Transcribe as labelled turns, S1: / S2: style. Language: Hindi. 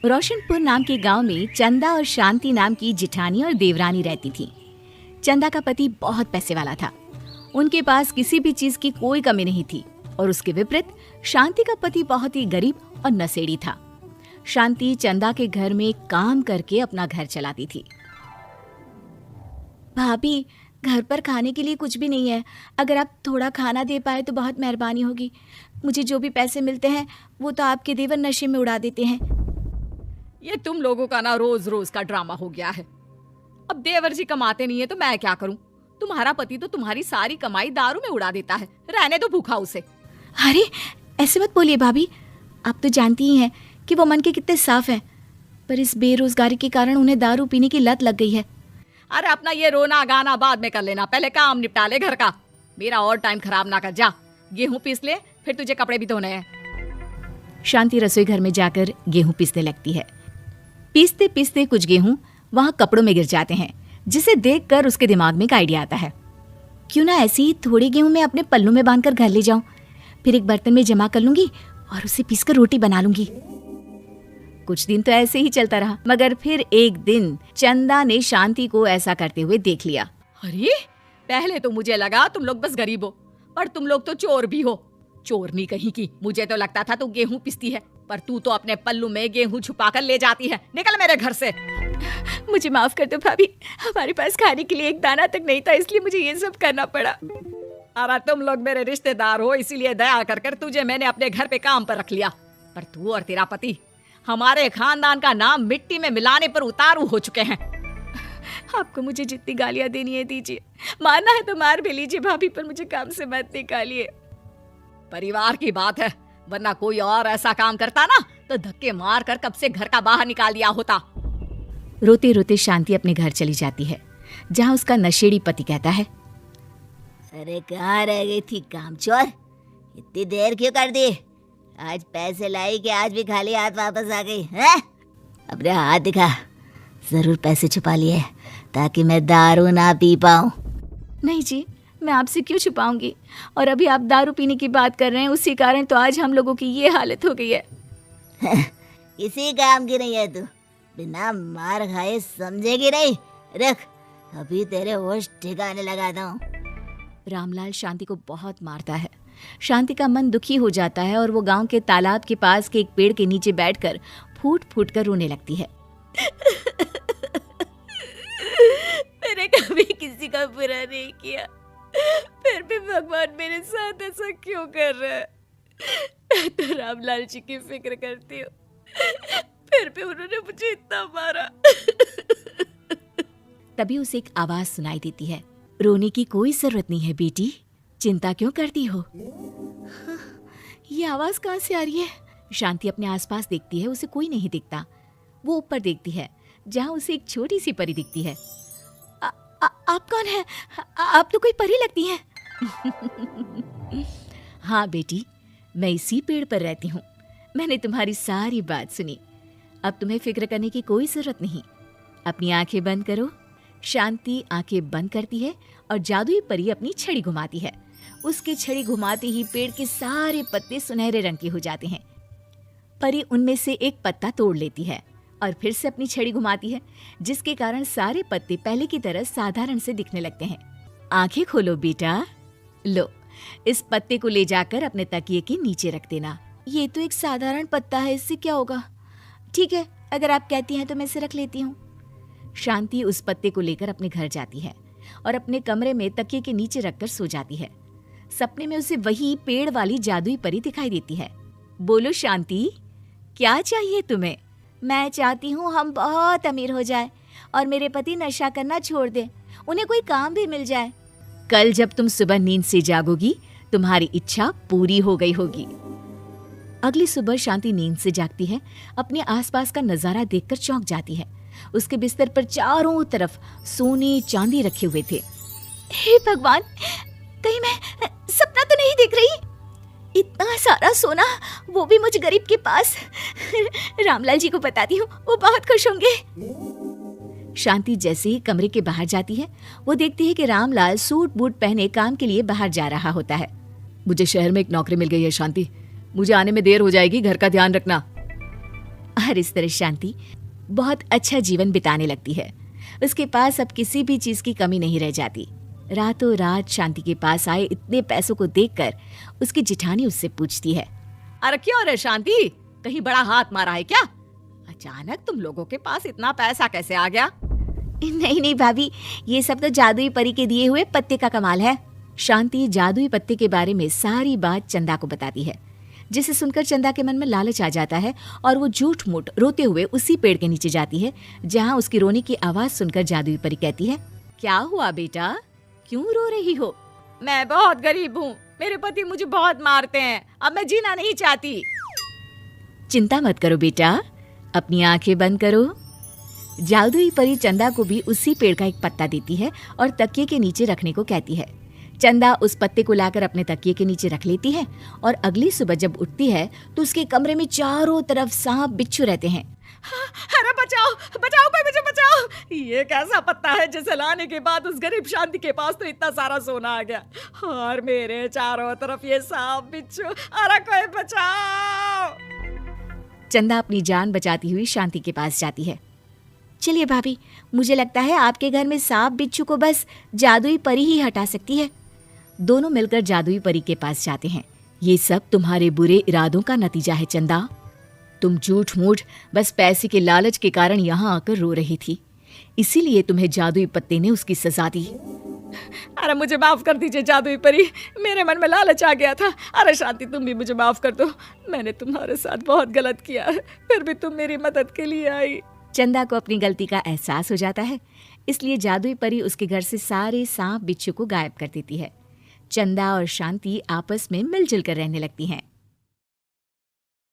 S1: रोशनपुर नाम के गांव में चंदा और शांति नाम की जिठानी और देवरानी रहती थी। चंदा का पति बहुत पैसे वाला था। उनके पास किसी भी चीज की कोई कमी नहीं थी और उसके विपरीत शांति का पति बहुत ही गरीब और नशेड़ी था। शांति चंदा के घर में काम करके अपना घर चलाती थी। भाभी, घर पर खाने के लिए कुछ भी नहीं है। अगर आप थोड़ा खाना दे पाए तो बहुत मेहरबानी होगी। मुझे जो भी पैसे मिलते हैं वो तो आपके देवर नशे में उड़ा देते हैं।
S2: ये तुम लोगों का ना रोज रोज का ड्रामा हो गया है। अब देवर जी कमाते नहीं है तो मैं क्या करूं? तुम्हारा पति तो तुम्हारी सारी कमाई दारू में उड़ा देता है। रहने दो भूखा उसे।
S1: अरे ऐसे मत बोलिए भाभी, आप तो जानती ही हैं कि वो मन के कितने साफ हैं, पर इस बेरोजगारी के कारण उन्हें दारू पीने की लत लग गई है।
S2: अरे अपना ये रोना गाना बाद में कर लेना, पहले काम निपटा ले घर का। मेरा और टाइम खराब ना कर। जा गेहूं पीस ले, फिर तुझे कपड़े भी धोने हैं।
S1: शांति रसोई घर में जाकर गेहूं पीसने लगती है। पीसते पीसते कुछ गेहूं वहां कपड़ों में गिर जाते हैं, जिसे देखकर उसके दिमाग में एक आइडिया आता है। क्यों ना ऐसे ही थोड़े गेहूं मैं अपने पल्लू में बांधकर घर ले जाऊं, फिर एक बर्तन में जमा कर लूंगी और उसे पीसकर रोटी बना लूंगी। कुछ दिन तो ऐसे ही चलता रहा, मगर फिर एक दिन चंदा ने शांति को ऐसा करते हुए देख लिया।
S2: अरे पहले तो मुझे लगा तुम लोग बस गरीब हो, पर तुम लोग तो चोर भी हो। चोरनी कहीं की। मुझे तो लगता था तू गेहूं पिसती है, पर तू तो अपने पल्लू में गेहूं छुपा कर ले जाती है। निकल मेरे घर से।
S1: मुझे माफ कर दो भाभी, हमारे पास खाने के लिए एक दाना तक नहीं था, इसलिए मुझे ये सब करना पड़ा।
S2: अरे तुम लोग मेरे रिश्तेदार हो, इसीलिए दया कर कर तुझे मैंने अपने घर पे काम पर रख लिया, पर तू और तेरा पति हमारे खानदान का नाम मिट्टी में मिलाने पर उतारू हो चुके हैं।
S1: आपको मुझे जितनी गालियां देनी है दीजिए, मारना है तो मार भी लीजिए भाभी, पर मुझे काम से मत निकालिए।
S2: परिवार की बात है, वरना कोई और ऐसा काम करता ना तो धक्के मार कर कब से घर का बाहर निकाल दिया होता।
S1: रोते रोते शांति अपने घर चली जाती है, जहाँ उसका नशेड़ी पति कहता है,
S3: अरे कहाँ रह गई थी कामचोर? इतनी देर क्यों कर दी? आज पैसे लाई कि आज भी खाली हाथ वापस आ गई है? अपने हाथ दिखा। जरूर पैसे छुपा लिए ताकि मैं दारू ना पी पाऊं।
S1: नहीं जी, मैं आपसे क्यों छुपाऊंगी, और अभी आप दारू पीने की बात कर रहे हैं, उसी कारण तो आज हम लोगों की ये हालत हो गई है।
S3: किसी काम की नहीं है तू, बिना मार खाए समझेगी नहीं। रख, अभी तेरे होश ठिकाने लगाता हूँ।
S1: रामलाल शांति को बहुत मारता है। शांति का मन दुखी हो जाता है और वो गांव के तालाब के पास के एक पेड़ के नीचे बैठकर फूट फूट कर रोने लगती है।
S3: मैंने कभी किसी का बुरा नहीं किया, फिर भी भगवान मेरे साथ ऐसा क्यों कर रहा है? मैं तो रामलाल जी की फिक्र करती हूँ, फिर भी उन्होंने मुझे इतना मारा।
S1: तभी उसे एक आवाज सुनाई देती है, रोने की कोई जरूरत नहीं है बेटी, चिंता क्यों करती हो? ये आवाज कहाँ से आ रही है? शांति अपने आसपास देखती है, उसे कोई नहीं दिखता। वो ऊपर देखती है, जहाँ उसे एक छोटी सी परी दिखती है। आप कौन है? आप तो कोई परी लगती हैं। हाँ बेटी, मैं इसी पेड़ पर रहती हूँ। मैंने तुम्हारी सारी बात सुनी, अब तुम्हें फिक्र करने की कोई जरूरत नहीं। अपनी आंखें बंद करो। शांति आंखें बंद करती है और जादुई परी अपनी छड़ी घुमाती है। उसकी छड़ी घुमाते ही पेड़ के सारे पत्ते सुनहरे रंग के हो जाते हैं। परी उनमें से एक पत्ता तोड़ लेती है और फिर से अपनी छड़ी घुमाती है, जिसके कारण सारे पत्ते पहले की तरह साधारण से दिखने लगते हैं। आंखें खोलो बेटा, लो, इस पत्ते को ले जाकर अपने तकिए के नीचे रख देना। ये तो एक साधारण पत्ता है, इससे क्या होगा? ठीक है, अगर आप कहती हैं तो मैं इसे रख लेती हूँ। शांति उस पत्ते को लेकर अपने घर जाती है और अपने कमरे में तकिए के नीचे रखकर सो जाती है। सपने में उसे वही पेड़ वाली जादुई परी दिखाई देती है। बोलो शांति, क्या चाहिए तुम्हें? मैं चाहती हूँ हम बहुत अमीर हो जाए और मेरे पति नशा करना छोड़ दे, उन्हें कोई काम भी मिल जाए। कल जब तुम सुबह नींद से जागोगी, तुम्हारी इच्छा पूरी हो गई होगी। अगली सुबह शांति नींद से जागती है, अपने आसपास का नजारा देखकर चौंक जाती है। उसके बिस्तर पर चारों तरफ सोने चांदी रखे हुए थे। हे भगवान, कहीं मैं सपना तो नहीं देख रही? इतना सारा सोना, वो भी मुझ गरीब के पास। रामलाल जी को बताती हूँ, वो बहुत खुश होंगे। शांति जैसे ही कमरे के बाहर जाती है, वो देखती है कि रामलाल सूट बूट पहने काम के लिए बाहर जा रहा होता है।
S2: मुझे शहर में एक नौकरी मिल गई है शांति, मुझे आने में देर हो जाएगी, घर का ध्यान रखना।
S1: और इस तरह शांति बहुत अच्छा जीवन बिताने लगती है। उसके पास अब किसी भी चीज की कमी नहीं रह जाती। रातों रात शांति के पास आए इतने पैसों को देखकर उसकी जिठानी उससे पूछती है,
S2: अरे क्यों रे शांति, कहीं बड़ा हाथ मारा है क्या? अचानक तुम लोगों के पास इतना पैसा कैसे आ गया?
S1: नहीं नहीं भाभी, ये सब तो जादुई परी के दिए हुए पत्ते का कमाल है। शांति जादुई पत्ते के बारे में सारी बात चंदा को बताती है, जिसे सुनकर चंदा के मन में लालच आ जाता है और वो झूठ मूठ रोते हुए उसी पेड़ के नीचे जाती है जहाँ उसकी रोने की आवाज सुनकर जादुई परी कहती है,
S2: क्या हुआ बेटा, क्यों रो रही हो? मैं बहुत गरीब हूँ, मेरे पति मुझे बहुत मारते हैं, अब मैं जीना नहीं चाहती।
S1: चिंता मत करो बेटा, अपनी आंखें बंद करो। जादुई परी चंदा को भी उसी पेड़ का एक पत्ता देती है और तकिए के नीचे रखने को कहती है। चंदा उस पत्ते को लाकर अपने तकिए के नीचे रख लेती है और अगली सुबह जब उठती है तो उसके कमरे में चारों तरफ सांप बिच्छू रहते हैं।
S2: अरे बचाओ बचाओ, कोई मुझे बचाओ, ये कैसा पत्ता है जिसे लाने के बाद उस गरीब शांति के पास तो इतना सारा सोना आ गया और मेरे चारों तरफ ये सांप बिच्छू, अरे कोई बचाओ।
S1: चंदा अपनी जान बचाती हुई शांति के पास जाती है। चलिए भाभी, मुझे लगता है आपके घर में सांप बिच्छू को बस जादुई परी ही हटा सकती है। दोनों मिलकर जादुई परी के पास जाते हैं। ये सब तुम्हारे बुरे इरादों का नतीजा है चंदा। तुम झूठ मूठ बस पैसे के लालच के कारण यहाँ आकर रो रही थी, इसीलिए तुम्हें जादुई पत्ते ने उसकी सजा दी।
S2: अरे मुझे माफ कर दीजिए जादुई परी, मेरे मन में लालच आ गया था। अरे शांति, तुम भी मुझे माफ कर दो, मैंने तुम्हारे साथ बहुत गलत किया है, फिर भी तुम मेरी मदद के लिए आई।
S1: चंदा को अपनी गलती का एहसास हो जाता है, इसलिए जादुई परी उसके घर से सारे सांप बिच्छू को गायब कर देती है। चंदा और शांति आपस में मिलजुल कर रहने लगती हैं।